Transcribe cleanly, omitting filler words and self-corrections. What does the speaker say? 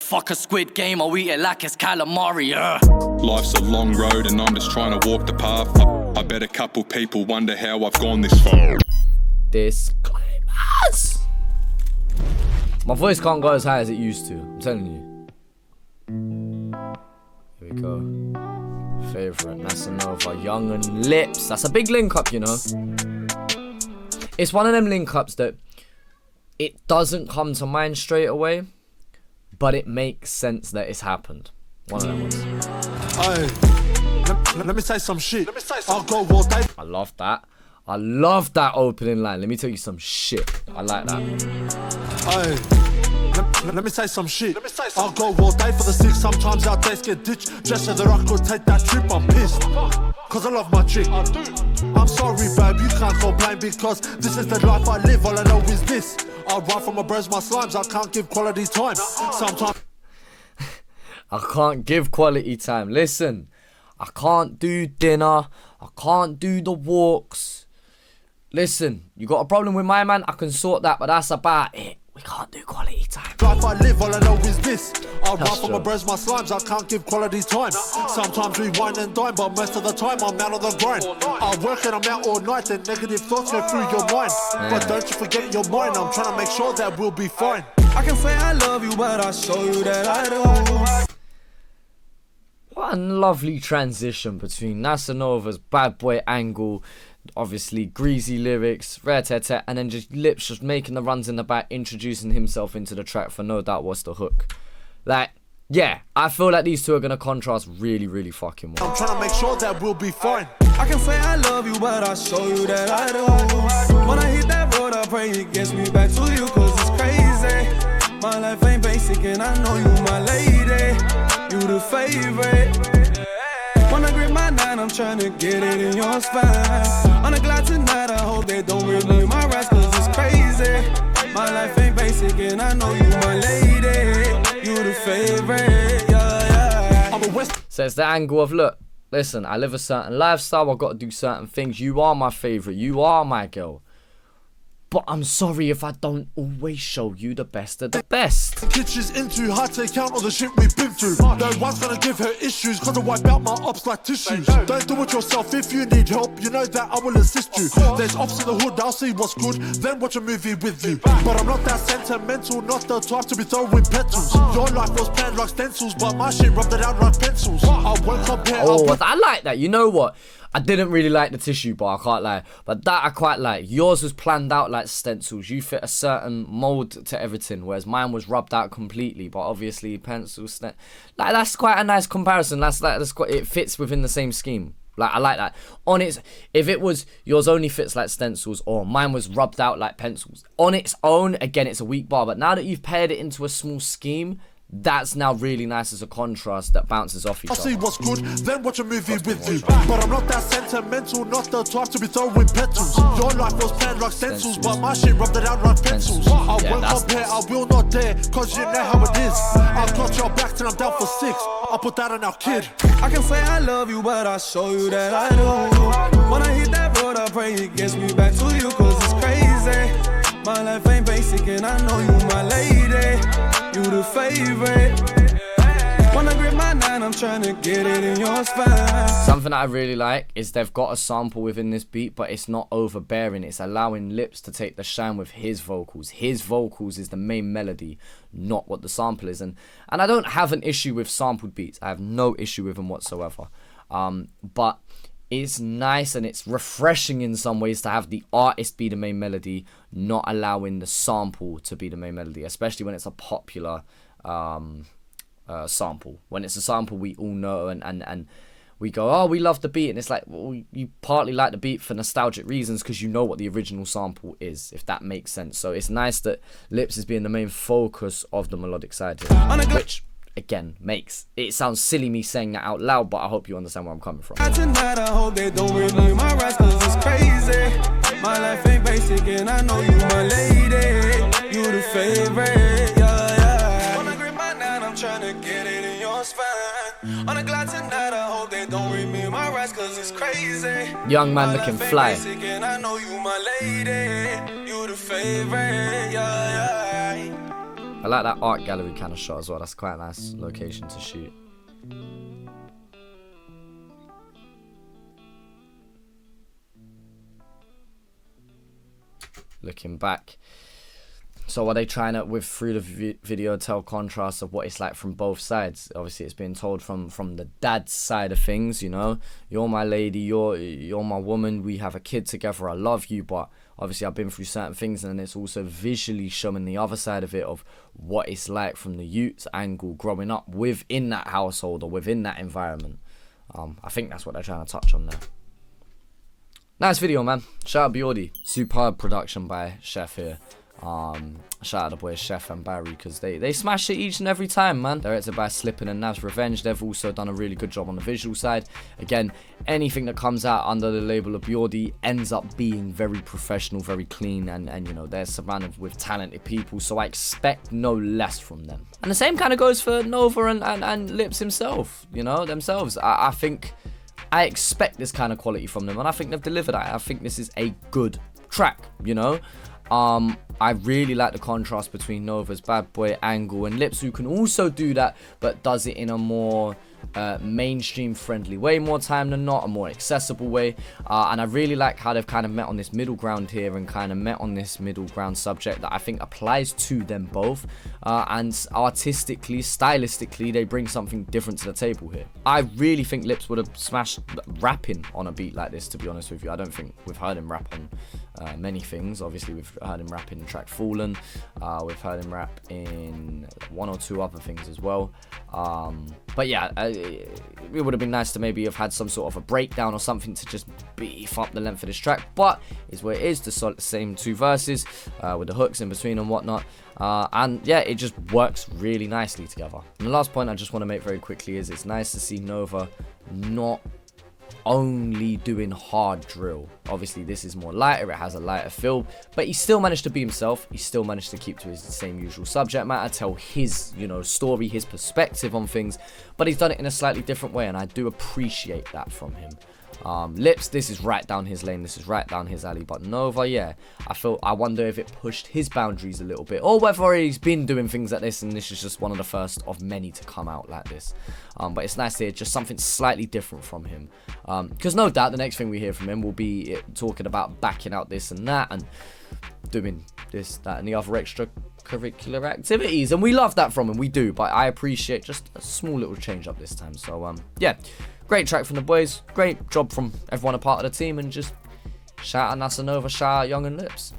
fuck a squid game, I'll eat it like it's calamari, Life's a long road and I'm just trying to walk the path. I bet a couple people wonder how I've gone this far. Disclaimers! My voice can't go as high as it used to, I'm telling you. Here we go. Favorite, Nasanova, Youngn Lipz. That's a big link up, you know. It's one of them link ups that it doesn't come to mind straight away, but it makes sense that it's happened. One of them ones. Let me say some shit. I'll go all day. I love that. I love that opening line. Let me tell you some shit. I like that. Let me say some shit. I'll go all day for the six. Sometimes our days get ditched just so that I could take that trip. I'm pissed, cause I love my chick. I'm sorry, babe, you can't complain because this is the life I live. All I know is this. I run from my bros, my slimes. I can't give quality time. Sometimes I can't give quality time. Listen, I can't do dinner. I can't do the walks. Listen, you got a problem with my man, I can sort that, but that's about it. We can't do quality time. Life I live, all I know is this. I run from my bros, my slimes. I can't give quality time. Sometimes we wine and dine, but most of the time I'm out of the grind. I work and I'm out all night, and negative thoughts go through your mind. But don't you forget your mind. I'm trying to make sure that we'll be fine. I can say I love you, but I show you that I do. What a lovely transition between Nasanova's bad boy angle, obviously greasy lyrics, rare-tete, and then just Lipz just making the runs in the back, introducing himself into the track for no doubt what's the hook. Like, yeah, I feel like these two are going to contrast really, really fucking well. I'm trying to make sure that we'll be fine. I can say I love you, but I show you that I do. When I hit that road, I pray it gets me back to you, cause it's crazy. My life ain't basic and I know you my lady. You the favorite. When I grip my 9, I'm trying to get it in your spine. On a glide tonight, I hope they don't really my rest, cause it's crazy. My life ain't basic and I know you my lady. You the favorite, yeah. I'm a West. So it's the angle of, look, listen, I live a certain lifestyle, I've got to do certain things. You are my favorite, you are my girl. But I'm sorry if I don't always show you the best of the best. Kitchens into hard to count all the shit we've been through. No one's gonna give her issues, cause I wipe out my ops like tissues. Don't do it yourself, if you need help, you know that I will assist you. There's ops in the hood, I'll see what's good, then watch a movie with you. But I'm not that sentimental, not the type to be throwing petals. Your life was planned like stencils, but my shit rubbed it out like pencils. I won't compare. Oh, I like that. You know what? I didn't really like the tissue bar, I can't lie. But that I quite like. Yours was planned out like stencils. You fit a certain mold to everything, whereas mine was rubbed out completely. But obviously, pencils, like that's quite a nice comparison. It fits within the same scheme. Like, I like that. On its, if it was yours only fits like stencils, or mine was rubbed out like pencils. On its own, again, it's a weak bar. But now that you've paired it into a small scheme, that's now really nice as a contrast that bounces off each other. I'll see what's good, then watch a movie with you. But I'm not that sentimental, not the type to be throwing petals. Your life was planned like stencils, but my shit rubbed it out like pencils. I won't compare, I will not dare, cause you know how it is. I've got your back till I'm down for 6. I'll put that on our kid. I can say I love you, but I show you that I do. When I hit that road, I pray it gets me back to you, cause it's crazy. My life ain't basic and I know you my lady. You the favorite. When I grip my 9, I'm trying to get it in your spine. Something that I really like is they've got a sample within this beat, but it's not overbearing. It's allowing Lipz to take the shine with his vocals. His vocals is the main melody, not what the sample is. And I don't have an issue with sampled beats. I have no issue with them whatsoever. But it's nice and it's refreshing in some ways to have the artist be the main melody, not allowing the sample to be the main melody, especially when it's a popular sample. When it's a sample we all know and we go, oh, we love the beat, and it's like, well, you partly like the beat for nostalgic reasons because you know what the original sample is, if that makes sense. So it's nice that Lipz is being the main focus of the melodic side here, which again makes it sounds silly me saying that out loud, but I hope you understand where I'm coming from. Tonight, I hope they don't really my rest, cause it's crazy. My life ain't basic and I know you my lady. You the favorite, yeah. When I grip my 9, I'm trying to get it in your spine. On a glide tonight, I hope they don't read me my rest, cause it's crazy. Young man looking fly. And I know you my lady. You the favorite, yeah. I like that art gallery kind of shot as well. That's quite a nice location to shoot. Looking back. So are they trying to, through the video, tell contrast of what it's like from both sides? Obviously, it's being told from the dad's side of things, you know. You're my lady, you're my woman, we have a kid together, I love you, but obviously I've been through certain things, and it's also visually showing the other side of it of what it's like from the youth's angle growing up within that household or within that environment. I think that's what they're trying to touch on there. Nice video, man. Shout out Biordi. Superb production by Chef here. Shout out the boys Chef and Barry, because they smash it each and every time, man. Directed by Slippin' and Nav's Revenge. They've also done a really good job on the visual side. Again, anything that comes out under the label of Biordi ends up being very professional, very clean, and you know, they're surrounded with talented people, so I expect no less from them. And the same kind of goes for Nova and Lipz himself, you know, themselves. I think I expect this kind of quality from them, and I think they've delivered that. I think this is a good track, you know. I really like the contrast between Nova's bad boy angle and Lipz, who can also do that, but does it in a more mainstream friendly way more time than not, a more accessible way. And I really like how they've kind of met on this middle ground here, and kind of met on this middle ground subject that I think applies to them both. And artistically, stylistically, they bring something different to the table here. I really think Lipz would have smashed rapping on a beat like this, to be honest with you. I don't think we've heard him rap on many things. Obviously, we've heard him rap in the track Fallen. We've heard him rap in one or two other things as well. But yeah, it would have been nice to maybe have had some sort of a breakdown or something to just beef up the length of this track. But it's where it is, the same two verses with the hooks in between and whatnot. And yeah, it just works really nicely together. And the last point I just want to make very quickly is it's nice to see Nova not only doing hard drill. Obviously this is more lighter, it has a lighter feel, but he still managed to be himself. He still managed to keep to his same usual subject matter, tell his, you know, story, his perspective on things, but he's done it in a slightly different way, and I do appreciate that from him. Lipz, this is right down his lane, this is right down his alley, but Nova, yeah, I wonder if it pushed his boundaries a little bit, or whether he's been doing things like this and this is just one of the first of many to come out like this. But it's nice to hear just something slightly different from him, because no doubt the next thing we hear from him will be talking about backing out this and that, and doing this, that, and the other extracurricular activities, and we love that from him, we do, but I appreciate just a small little change up this time. So yeah, great track from the boys, great job from everyone a part of the team, and just shout out Nova, shout out Youngn Lipz.